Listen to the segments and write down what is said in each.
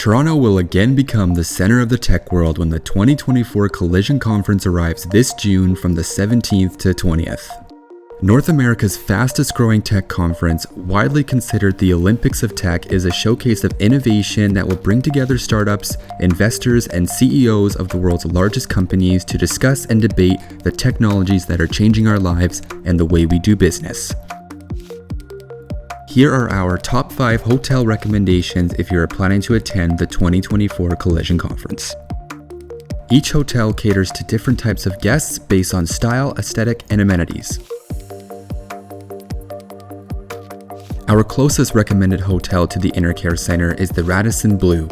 Toronto will again become the center of the tech world when the 2024 Collision Conference arrives this June from the 17th to 20th. North America's fastest growing tech conference, widely considered the Olympics of tech, is a showcase of innovation that will bring together startups, investors, and CEOs of the world's largest companies to discuss and debate the technologies that are changing our lives and the way we do business. Here are our top 5 hotel recommendations if you are planning to attend the 2024 Collision Conference. Each hotel caters to different types of guests based on style, aesthetic, and amenities. Our closest recommended hotel to the Intercare Center is the Radisson Blu.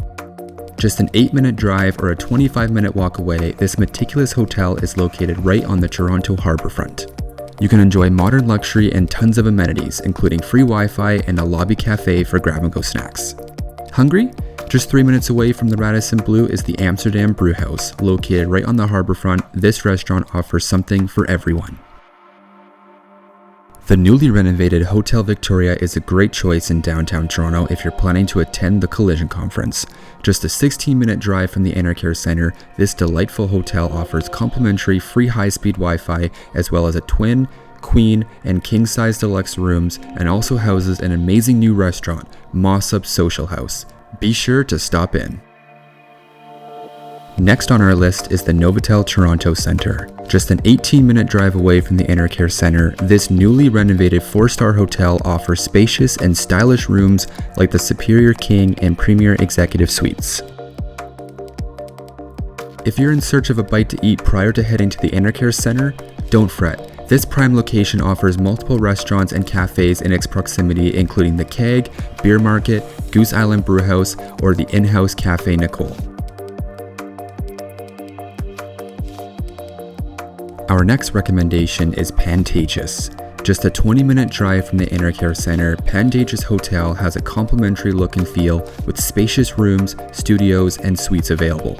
Just an 8-minute drive or a 25-minute walk away, this meticulous hotel is located right on the Toronto harbourfront. You can enjoy modern luxury and tons of amenities, including free Wi-Fi and a lobby cafe for grab-and-go snacks. Hungry? Just 3 minutes away from the Radisson Blu is the Anndore Brew House. Located right on the harbourfront, this restaurant offers something for everyone. The newly renovated Hotel Victoria is a great choice in downtown Toronto if you're planning to attend the Collision Conference. Just a 16-minute drive from the Intercare Center, this delightful hotel offers complimentary free high-speed Wi-Fi as well as a twin, queen, and king-size deluxe rooms, and also houses an amazing new restaurant, Moss-Up Social House. Be sure to stop in. Next on our list is the Novotel Toronto Centre. Just an 18-minute drive away from the Intercare Center, this newly renovated 4-star hotel offers spacious and stylish rooms like the Superior King and Premier Executive Suites. If you're in search of a bite to eat prior to heading to the Intercare Center, don't fret. This prime location offers multiple restaurants and cafes in its proximity, including the Keg, Beer Market, Goose Island Brewhouse, or the in-house Cafe Nicole. Our next recommendation is Pantages. Just a 20-minute drive from the Intercare Center, Pantages Hotel has a complimentary look and feel with spacious rooms, studios, and suites available.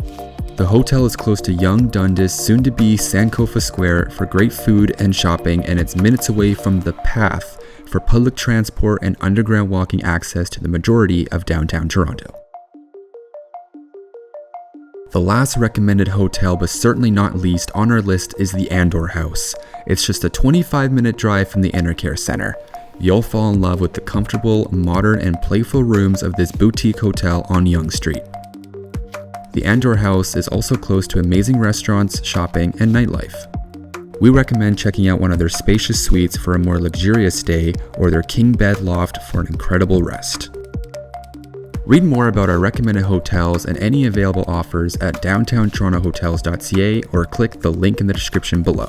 The hotel is close to Yonge Dundas, soon-to-be Sankofa Square, for great food and shopping, and it's minutes away from The Path for public transport and underground walking access to the majority of downtown Toronto. The last recommended hotel, but certainly not least on our list, is the Anndore House. It's just a 25-minute drive from the Intercare Center. You'll fall in love with the comfortable, modern, and playful rooms of this boutique hotel on Yonge Street. The Anndore House is also close to amazing restaurants, shopping, and nightlife. We recommend checking out one of their spacious suites for a more luxurious stay, or their king bed loft for an incredible rest. Read more about our recommended hotels and any available offers at downtowntorontohotels.ca or click the link in the description below.